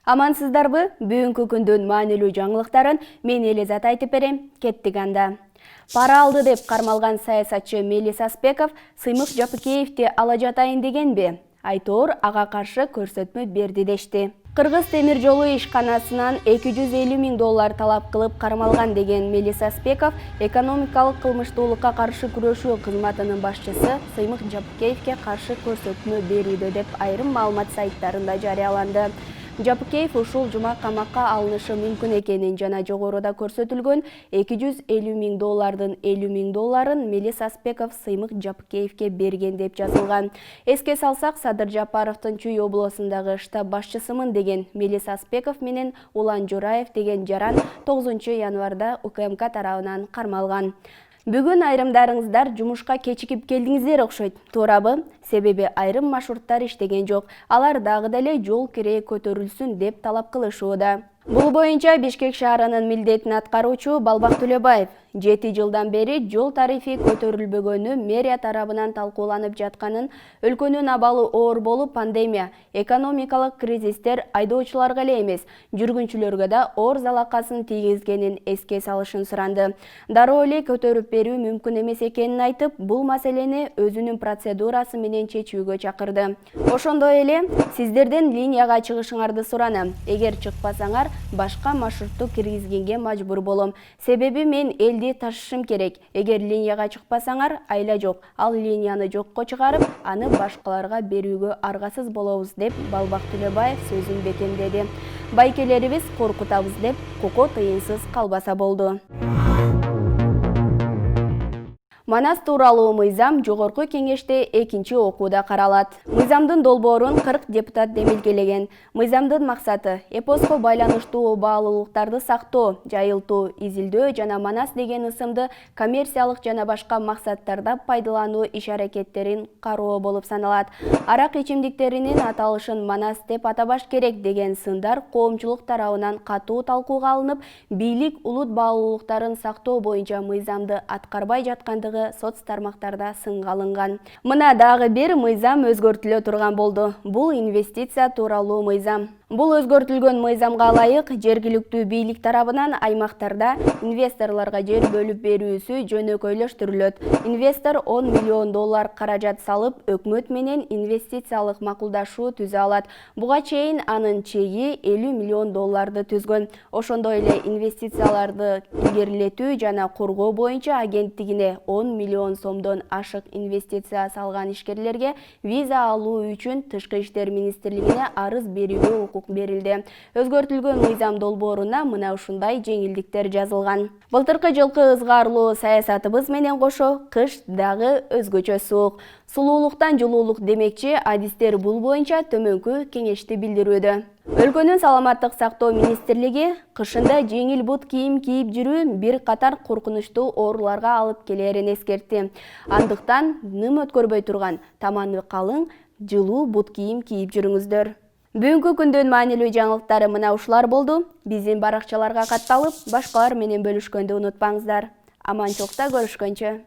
Амансыздарбы? Бүгүнкү күндүн маанилүү жаңылыктарын мен Элизат айтып берем. Кеттик анда. Пара алды деп кармалган саясатчы Мелис Аспеков Сыймык Жапыкеевди ала жатайын дегенби? Айтор ага каршы көрсөтмө берди дешти. Кыргыз темир жолу ишканасынан 250 000 доллар талап кылып кармалган деген Мелис Аспеков экономикалык кылмыштуулукка каршы күрөшүү кызматынын башчысы Сыймык Жапыкеевге каршы көрсөтмө берүүдө деп айрым маалымат сайттарында жарыяланды. Жапыкеев ушул жума камакка алынышы мүмкүн экенин жана жогоруда көрсөтүлгөн 250 000 доллардын 50 000 долларын Мелис Аспеков Сыймык Жапыкеевге берген деп жазылган. Эске салсак, Садыр Жапаровдун Чүй облусундагы штаб башчысымын деген Мелис Аспеков менен Улан Жураев деген жаран 9-январда УКМК тарабынан кармалган. Бүгүн айрымдарыңыздар жумушка кечигип келдиңиздер окшойт. Туурабы? Себеби айрым маршруттар иштеген жок. Алар дагы деле жол кирээ көтөрүлсүн деп талап кылышууда. Бул боюнча Бишкек шаарынын милдетин аткаруучу Балбак Төлөбаев 7 жылдан бери жол тарифи көтөрүлбөгөнү мэрия тарабынан талкууланып жатканын, өлкөнүн абалы оор болуп, пандемия, экономикалык кризистер айдоочуларга эле эмес, жүргүнчүлөргө да оор залакасын тийгизгенин эске салышын суранды. Дароо эле көтөрүп берүү мүмкүн эмес экенин айтып, бул маселени өзүнүн процедурасы менен чечүүгө чакырды. Ошондой эле сиздерден линияга чыгышыңарды суранам. Эгер чыкпасаңар, башка маршрутту киргизгенге мажбур болом. Себеби мен элди ташышым керек. Эгер линияга чыкпасаңар, айла жок. Ал линияны жокко чыгарып, аны башкаларга берүүгө аргасыз болобуз деп Балбак Төлөбаев сөзүн бекемдеди. Байкелерибиз коркутабыз деп кoko тыйынсыз калбаса болду. Манас тууралуу мыйзам жогорку кеңеште экинчи окууда каралат. Мыйзамдын долбоорун 40 депутат демилгелеген. Мыйзамдын максаты эпоско байланыштуу баалуулуктарды сактоо, жайылтуу, изилдөө жана Манас деген ысымды коммерциялык жана башка максаттарда пайдалануу иш-аракеттерин кароо болуп саналат. Арак ичимдиктеринин аталышын Манас деп атабаш керек деген сындар коомчулук тарабынан катуу талкууга алынып, бийлик улут баалуулуктарын сактоо боюнча мыйзамды аткарбай жаткандыгы соц тармактарда сынга алынган. Мына дагы бир мыйзам өзгөртүлө турган болду. Бул инвестиция тууралуу мыйзам. Бул өзгөртүлгөн мыйзамга ылайык жергиликтүү бийлик тарабынан аймактарда инвесторлорго жер бөлүп берүүсү жөнөкөйлөштүрүлөт. Инвестор 10 миллион доллар каражат салып, өкмөт менен инвестициялык макулдашуу түзө алат. Буга чейин анын чеги 50 миллион долларды түзгөн. Ошондой эле инвестицияларды илгерилетүү жана коргоо боюнча агенттигине 10 миллион сомдон ашык инвестиция салган ишкерлерге виза алуу үчүн Тышкы иштер министрлигине арыз берүүгө укук берилди. Өзгөртүлгөн мыйзам долбооруна мына ушундай жеңилдиктер жазылган. Былтыркы жылкы ызгаарлуу саясатыбыз менен кошо кыш дагы өзгөчө суук. Сулуулуктан жылуулук демекчи адистер бул боюнча төмөнкү кеңешти билдирүүдө. Өлкөнүн саламаттык сактоо министрлиги кышында жеңил бут кийим кийип жүрүү бир катар коркунучтуу ооруларга алып келерин эскертти. Андыктан ным өткөрбөй турган, таманы калың, жылуу бут кийим кийип жүрүңүздөр. Бүгүнкү күндүн маанилүү жаңылыктары мына ушулар болду. Биздин баракчаларга катталып, башкалар менен бөлүшкөндү унутпаңыздар. Аманчылыкта көрүшкөнчө.